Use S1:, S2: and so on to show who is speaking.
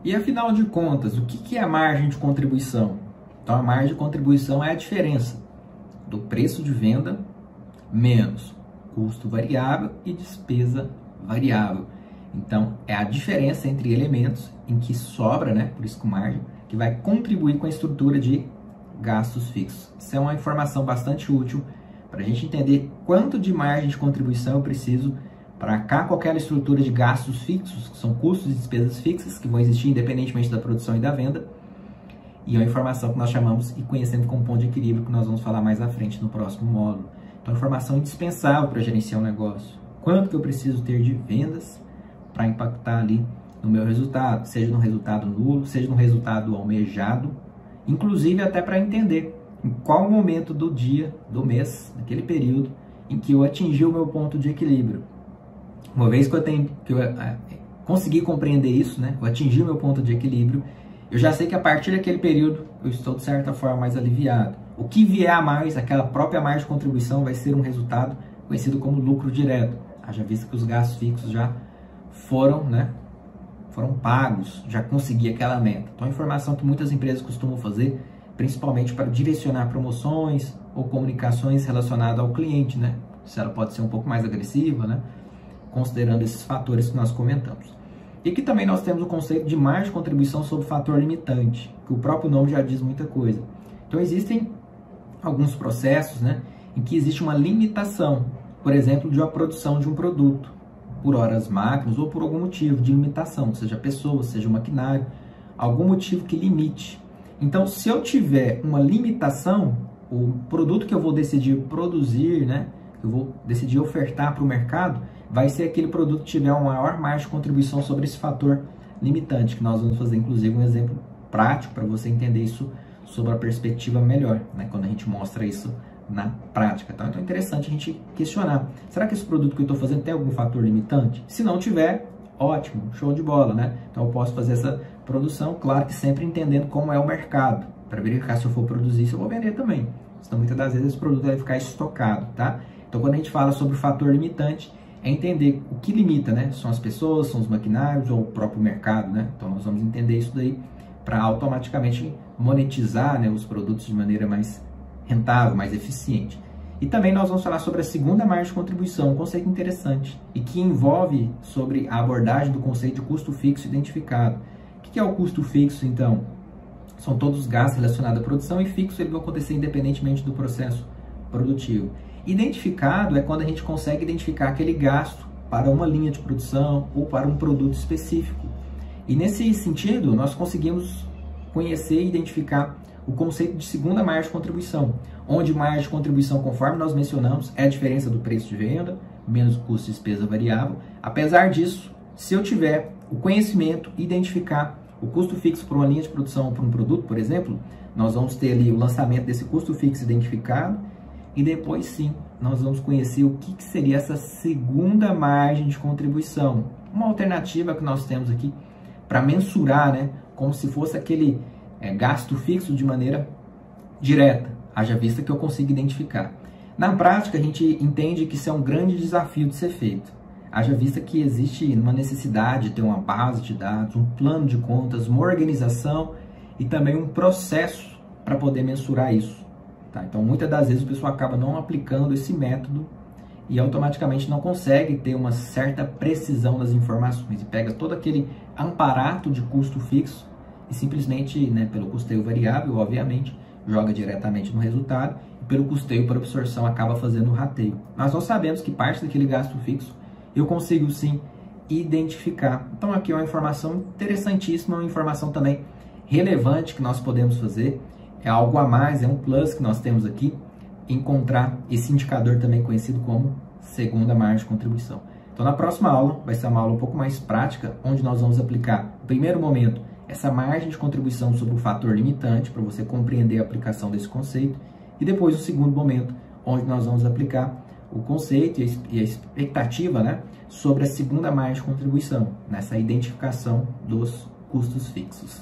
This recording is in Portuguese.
S1: E afinal de contas, o que é a margem de contribuição? Então a margem de contribuição é a diferença do preço de venda menos custo variável e despesa variável. Então é a diferença entre elementos em que sobra, né, por isso com margem, que vai contribuir com a estrutura de gastos fixos. Isso é uma informação bastante útil para a gente entender quanto de margem de contribuição eu preciso para qualquer estrutura de gastos fixos, que são custos e despesas fixas, que vão existir independentemente da produção e da venda. E é uma informação que nós chamamos e conhecemos como ponto de equilíbrio, que nós vamos falar mais à frente no próximo módulo. Então, é informação indispensável para gerenciar um negócio. Quanto que eu preciso ter de vendas para impactar ali no meu resultado, seja no resultado nulo, seja no resultado almejado, inclusive até para entender em qual momento do dia, do mês, naquele período, em que eu atingi o meu ponto de equilíbrio. Uma vez que eu consegui compreender isso, né, eu atingi o meu ponto de equilíbrio, eu já sei que a partir daquele período eu estou de certa forma mais aliviado. O que vier a mais, aquela própria margem de contribuição, vai ser um resultado conhecido como lucro direto. Haja visto que os gastos fixos já foram pagos, já consegui aquela meta. Então, a informação que muitas empresas costumam fazer, principalmente para direcionar promoções ou comunicações relacionadas ao cliente, né? Se ela pode ser um pouco mais agressiva, né? Considerando esses fatores que nós comentamos. E aqui também nós temos o conceito de margem de contribuição sobre fator limitante, que o próprio nome já diz muita coisa. Então, existem alguns processos, né, em que existe uma limitação, por exemplo, de uma produção de um produto, por horas máquinas ou por algum motivo de limitação, seja pessoa, seja maquinário, algum motivo que limite. Então, se eu tiver uma limitação, o produto que eu vou decidir produzir, né, que eu vou decidir ofertar para o mercado, vai ser aquele produto que tiver uma maior margem de contribuição sobre esse fator limitante, que nós vamos fazer, inclusive, um exemplo prático para você entender isso sobre a perspectiva melhor, né, quando a gente mostra isso na prática. Tá? Então é interessante a gente questionar, será que esse produto que eu estou fazendo tem algum fator limitante? Se não tiver, ótimo, show de bola, né? Então eu posso fazer essa produção, claro que sempre entendendo como é o mercado, para verificar se eu for produzir, se eu vou vender também. Então muitas das vezes esse produto vai ficar estocado, tá? Então quando a gente fala sobre o fator limitante, é entender o que limita, né? São as pessoas, são os maquinários ou o próprio mercado, né? Então nós vamos entender isso daí para automaticamente monetizar, né, os produtos de maneira mais rentável, mais eficiente. E também nós vamos falar sobre a segunda margem de contribuição, um conceito interessante e que envolve sobre a abordagem do conceito de custo fixo identificado. O que é o custo fixo, então? São todos os gastos relacionados à produção e fixo ele vai acontecer independentemente do processo produtivo. Identificado é quando a gente consegue identificar aquele gasto para uma linha de produção ou para um produto específico. E nesse sentido, nós conseguimos conhecer e identificar o conceito de segunda margem de contribuição, onde margem de contribuição, conforme nós mencionamos, é a diferença do preço de venda, menos o custo de despesa variável. Apesar disso, se eu tiver o conhecimento, identificar o custo fixo para uma linha de produção ou para um produto, por exemplo, nós vamos ter ali o lançamento desse custo fixo identificado e depois sim, nós vamos conhecer o que seria essa segunda margem de contribuição. Uma alternativa que nós temos aqui para mensurar, né, como se fosse aquele gasto fixo de maneira direta, haja vista que eu consigo identificar. Na prática, a gente entende que isso é um grande desafio de ser feito, haja vista que existe uma necessidade de ter uma base de dados, um plano de contas, uma organização e também um processo para poder mensurar isso. Tá? Então, muitas das vezes o pessoal acaba não aplicando esse método e automaticamente não consegue ter uma certa precisão das informações e pega todo aquele aparato de custo fixo e simplesmente, né, pelo custeio variável, obviamente, joga diretamente no resultado e pelo custeio por absorção acaba fazendo o rateio. Mas nós sabemos que parte daquele gasto fixo eu consigo sim identificar. Então aqui é uma informação interessantíssima, uma informação também relevante que nós podemos fazer, é algo a mais, é um plus que nós temos aqui, encontrar esse indicador também conhecido como segunda margem de contribuição. Então na próxima aula, vai ser uma aula um pouco mais prática, onde nós vamos aplicar, no primeiro momento, essa margem de contribuição sobre o fator limitante, para você compreender a aplicação desse conceito, e depois o segundo momento, onde nós vamos aplicar o conceito e a expectativa, né, sobre a segunda margem de contribuição, nessa identificação dos custos fixos.